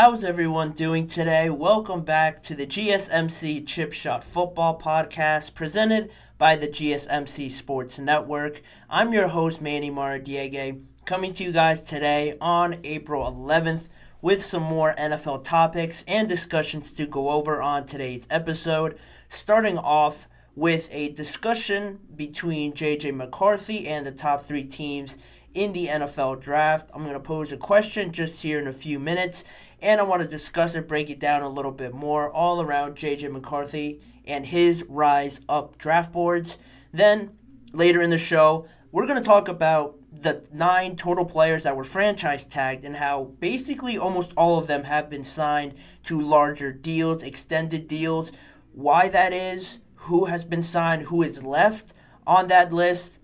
How's everyone doing today? Welcome back to the GSMC Chip Shot Football Podcast presented by the GSMC Sports Network. I'm your host, Manny Maradiege, coming to you guys today on April 11th with some more NFL topics and discussions to go over on today's episode, starting off with a discussion between JJ McCarthy and the top three teams in the NFL draft. I'm going to pose a question just here in a few minutes, and I want to discuss it, break it down a little bit more all around JJ McCarthy and his rise up draft boards. Then, later in the show, we're going to talk about the 9 total players that were franchise tagged and how basically almost all of them have been signed to larger deals, extended deals, why that is, who has been signed, who is left on that list.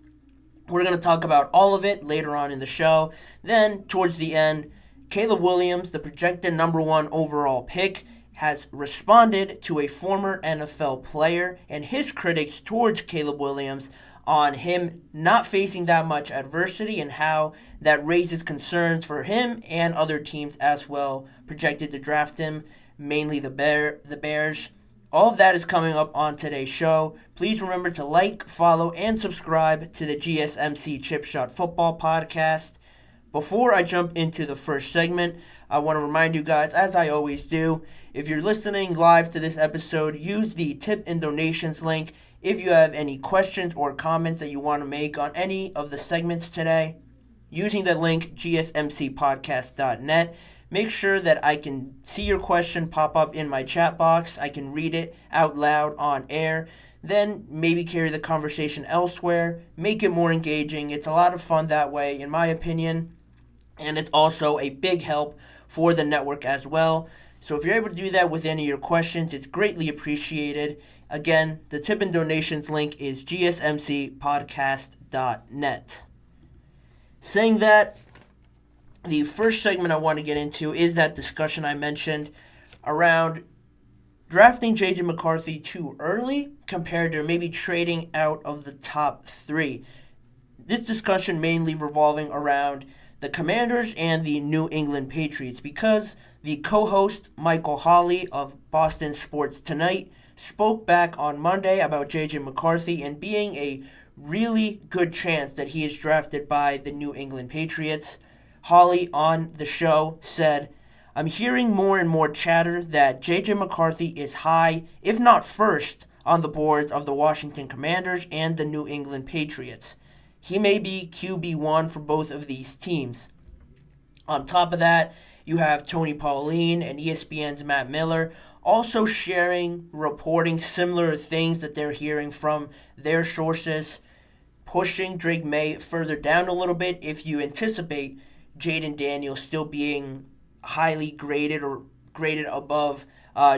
We're going to talk about all of it later on in the show. Then, towards the end, Caleb Williams, the projected number 1 overall pick, has responded to a former NFL player and his critics towards Caleb Williams on him not facing that much adversity and how that raises concerns for him and other teams as well projected to draft him, mainly the Bears. All of that is coming up on today's show. Please remember to like, follow, and subscribe to the GSMC Chip Shot Football Podcast. Before I jump into the first segment, I want to remind you guys, as I always do, if you're listening live to this episode, use the tip and donations link if you have any questions or comments that you want to make on any of the segments today. Using the link gsmcpodcast.net, make sure that I can see your question pop up in my chat box. I can read it out loud on air. Then maybe carry the conversation elsewhere. Make it more engaging. It's a lot of fun that way, in my opinion. And it's also a big help for the network as well. So if you're able to do that with any of your questions, it's greatly appreciated. Again, the tip and donations link is gsmcpodcast.net. Saying that, the first segment I want to get into is that discussion I mentioned around drafting JJ McCarthy too early compared to maybe trading out of the top 3. This discussion mainly revolving around the Commanders and the New England Patriots because the co-host Michael Holley of Boston Sports Tonight spoke back on Monday about JJ McCarthy and being a really good chance that he is drafted by the New England Patriots. Holley on the show said, "I'm hearing more and more chatter that JJ McCarthy is high, if not first, on the boards of the Washington Commanders and the New England Patriots. He may be QB1 for both of these teams." On top of that, you have Tony Pauline and ESPN's Matt Miller also reporting similar things that they're hearing from their sources, pushing Drake May further down a little bit if you anticipate Jaden Daniels still being highly graded or graded above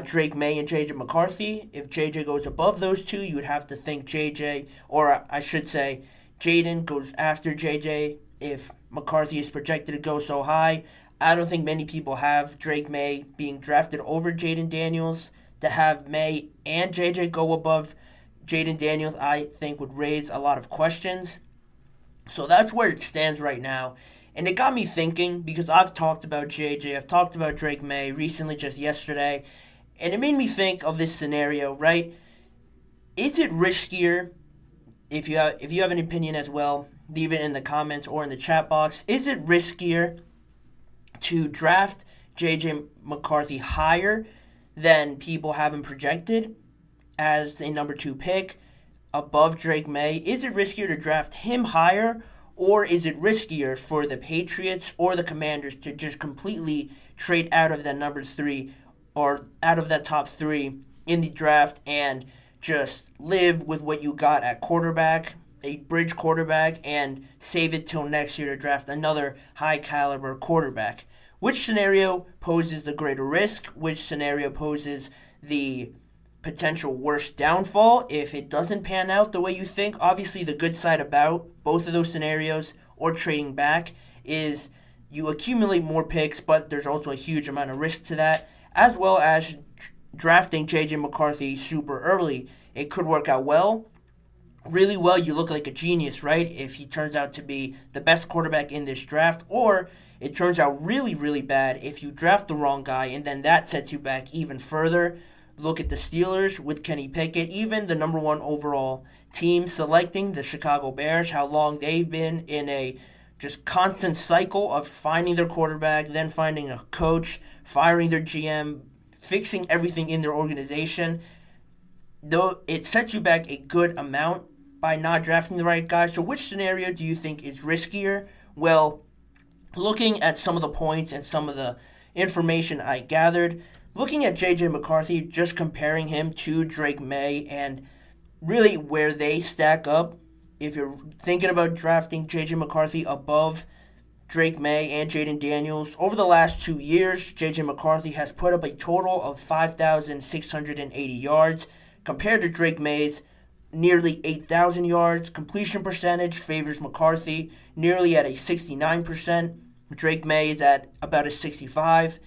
Drake May and JJ McCarthy. If JJ goes above those two, you would have to think JJ, or I should say Jaden goes after JJ if McCarthy is projected to go so high. I don't think many people have Drake May being drafted over Jaden Daniels. To have May and JJ go above Jaden Daniels, I think would raise a lot of questions. So that's where it stands right now. And it got me thinking because I've talked about JJ, I've talked about Drake May recently, just yesterday, and it made me think of this scenario, right? Is it riskier, if you have an opinion as well, leave it in the comments or in the chat box, is it riskier to draft JJ McCarthy higher than people have him projected as a number 2 pick above Drake May? Is it riskier to draft him higher, or is it riskier for the Patriots or the Commanders to just completely trade out of that number 3 or out of that top 3 in the draft and just live with what you got at quarterback, a bridge quarterback, and save it till next year to draft another high-caliber quarterback? Which scenario poses the greater risk? Which scenario poses the potential worst downfall if it doesn't pan out the way you think? Obviously, the good side about both of those scenarios or trading back is you accumulate more picks, but there's also a huge amount of risk to that, as well as drafting J.J. McCarthy super early. It could work out well. Really well, you look like a genius, right? If he turns out to be the best quarterback in this draft, or it turns out really, really bad if you draft the wrong guy, and then that sets you back even further. Look at the Steelers with Kenny Pickett, even the number one overall team selecting the Chicago Bears, how long they've been in a just constant cycle of finding their quarterback, then finding a coach, firing their GM, fixing everything in their organization. Though it sets you back a good amount by not drafting the right guy. So which scenario do you think is riskier? Well, looking at some of the points and some of the information I gathered, looking at J.J. McCarthy, just comparing him to Drake May and really where they stack up, if you're thinking about drafting J.J. McCarthy above Drake May and Jaden Daniels, over the last 2 years, J.J. McCarthy has put up a total of 5,680 yards compared to Drake May's nearly 8,000 yards. Completion percentage favors McCarthy nearly at a 69%. Drake May is at about a 65%.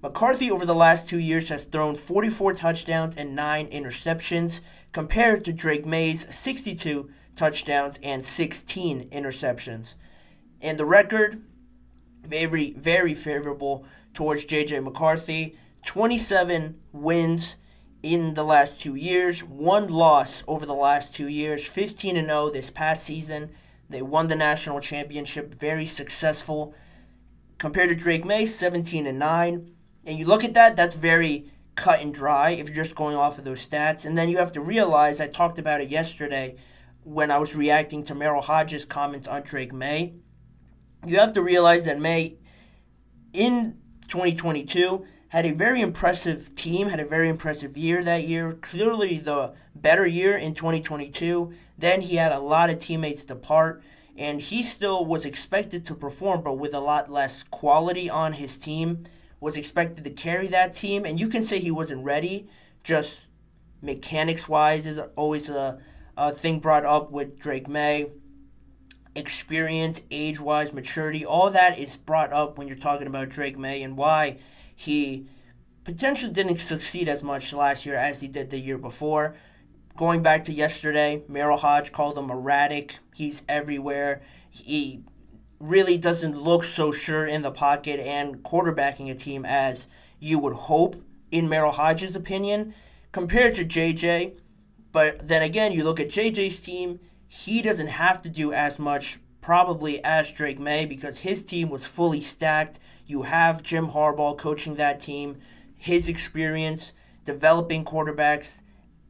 McCarthy over the last 2 years has thrown 44 touchdowns and 9 interceptions compared to Drake May's 62 touchdowns and 16 interceptions. And the record, very, very favorable towards J.J. McCarthy. 27 wins in the last 2 years, 1 loss over the last 2 years, 15-0 this past season. They won the national championship, very successful. Compared to Drake May, 17-9. And you look at that, that's very cut and dry if you're just going off of those stats. And then you have to realize, I talked about it yesterday when I was reacting to Merrill Hodges' comments on Drake May. You have to realize that May, in 2022, had a very impressive team, had a very impressive year that year. Clearly the better year in 2022. Then he had a lot of teammates depart, and he still was expected to perform, but with a lot less quality on his team. Was expected to carry that team, and you can say he wasn't ready. Just mechanics-wise is always a thing brought up with Drake May. Experience, age-wise, maturity, all that is brought up when you're talking about Drake May and why he potentially didn't succeed as much last year as he did the year before. Going back to yesterday, Merrill Hodge called him erratic. He's everywhere. He really doesn't look so sure in the pocket and quarterbacking a team as you would hope, in Merrill Hodge's opinion, compared to JJ. But then again, you look at JJ's team, he doesn't have to do as much probably as Drake May because his team was fully stacked. You have Jim Harbaugh coaching that team, his experience developing quarterbacks,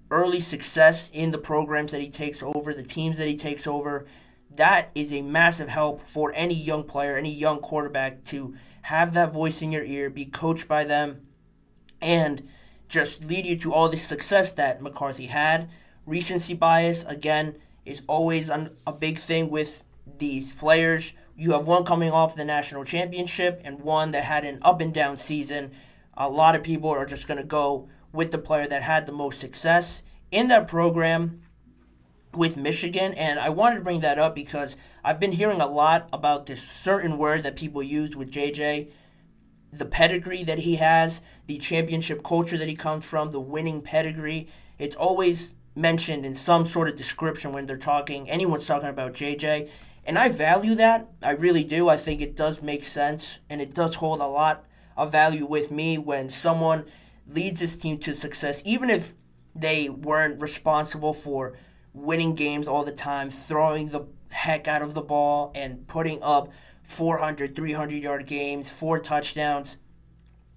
early success in the programs that he takes over, the teams that he takes over. That is a massive help for any young player, any young quarterback to have that voice in your ear, be coached by them, and just lead you to all the success that McCarthy had. Recency bias, again, is always a big thing with these players. You have one coming off the national championship and one that had an up and down season. A lot of people are just going to go with the player that had the most success in that program with Michigan, and I wanted to bring that up because I've been hearing a lot about this certain word that people use with JJ, the pedigree that he has, the championship culture that he comes from, the winning pedigree. It's always mentioned in some sort of description when they're talking, anyone's talking about JJ, and I value that. I really do. I think it does make sense, and it does hold a lot of value with me when someone leads his team to success, even if they weren't responsible for winning games all the time, throwing the heck out of the ball and putting up 400, 300-yard games, 4 touchdowns.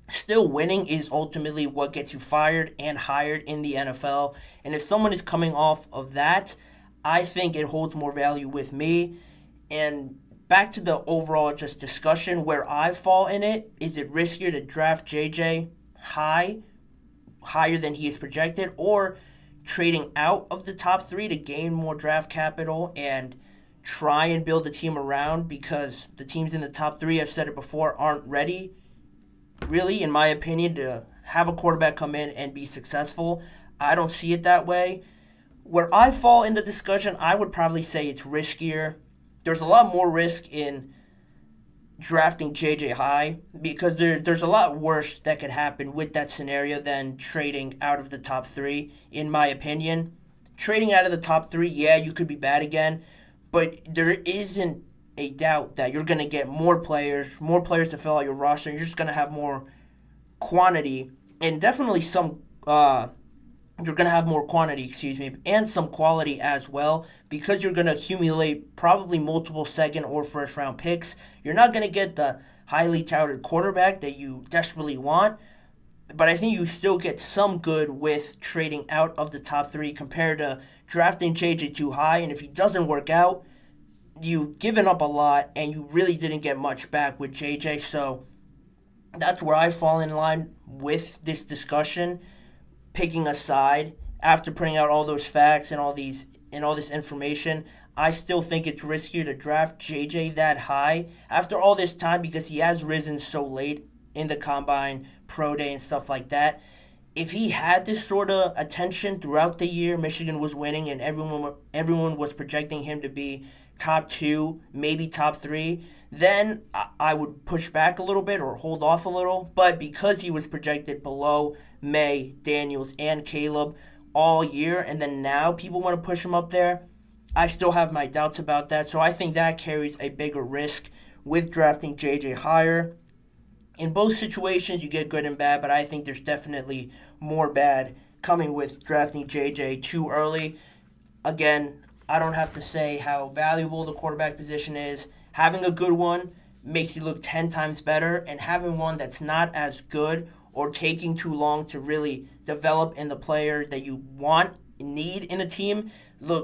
Still, winning is ultimately what gets you fired and hired in the NFL. And if someone is coming off of that, I think it holds more value with me. And back to the overall just discussion, where I fall in it, is it riskier to draft JJ higher than he is projected, or trading out of the top 3 to gain more draft capital and try and build a team around, because the teams in the top 3, I've said it before, aren't ready, really, in my opinion, to have a quarterback come in and be successful. I don't see it that way. Where I fall in the discussion, I would probably say it's riskier. There's a lot more risk in drafting JJ high because there's a lot worse that could happen with that scenario than trading out of the top 3, in my opinion. Trading out of the top 3, yeah, you could be bad again, but there isn't a doubt that you're going to get more players to fill out your roster. You're just going to have more quantity and definitely some. You're going to have more quantity, and some quality as well because you're going to accumulate probably multiple second or first round picks. You're not going to get the highly touted quarterback that you desperately want, but I think you still get some good with trading out of the top three compared to drafting JJ too high. And if he doesn't work out, you've given up a lot and you really didn't get much back with JJ. So that's where I fall in line with this discussion, picking a side after putting out all those facts and all this information. I still think it's riskier to draft JJ that high after all this time because he has risen so late in the combine, pro day, and stuff like that. If he had this sort of attention throughout the year, Michigan was winning and everyone was projecting him to be top 2, maybe top 3, then I would push back a little bit or hold off a little. But because he was projected below May, Daniels, and Caleb all year, and then now people want to push him up there, I still have my doubts about that. So I think that carries a bigger risk with drafting JJ higher. In both situations, you get good and bad, but I think there's definitely more bad coming with drafting JJ too early. Again, I don't have to say how valuable the quarterback position is. Having a good one makes you look 10 times better, and having one that's not as good or taking too long to really develop in the player that you need in a team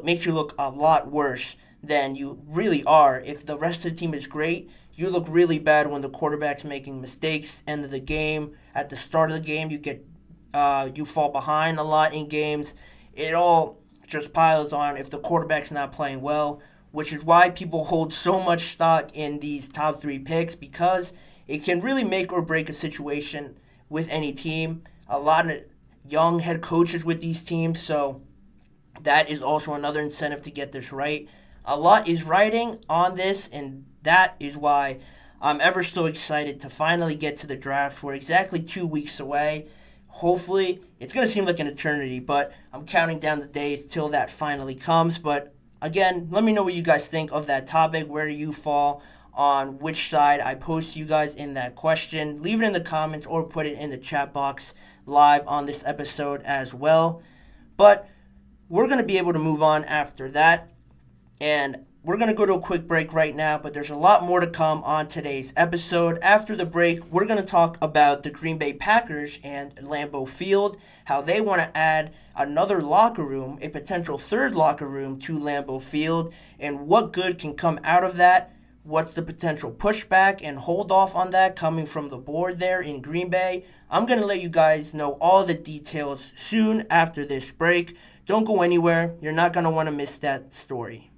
makes you look a lot worse than you really are. If the rest of the team is great, you look really bad when the quarterback's making mistakes end of the game. At the start of the game, you fall behind a lot in games. It all just piles on if the quarterback's not playing well, which is why people hold so much stock in these top 3 picks, because it can really make or break a situation with any team. A lot of young head coaches with these teams, so that is also another incentive to get this right. A lot is riding on this, and that is why I'm ever so excited to finally get to the draft. We're exactly 2 weeks away. Hopefully, it's going to seem like an eternity, but I'm counting down the days till that finally comes. But again, let me know what you guys think of that topic. Where do you fall on which side I posed to you guys in that question? Leave it in the comments or put it in the chat box live on this episode as well. But we're going to be able to move on after that. And we're going to go to a quick break right now, but there's a lot more to come on today's episode. After the break, we're going to talk about the Green Bay Packers and Lambeau Field, how they want to add another locker room, a potential third locker room to Lambeau Field, and what good can come out of that. What's the potential pushback and hold off on that coming from the board there in Green Bay? I'm going to let you guys know all the details soon after this break. Don't go anywhere. You're not going to want to miss that story.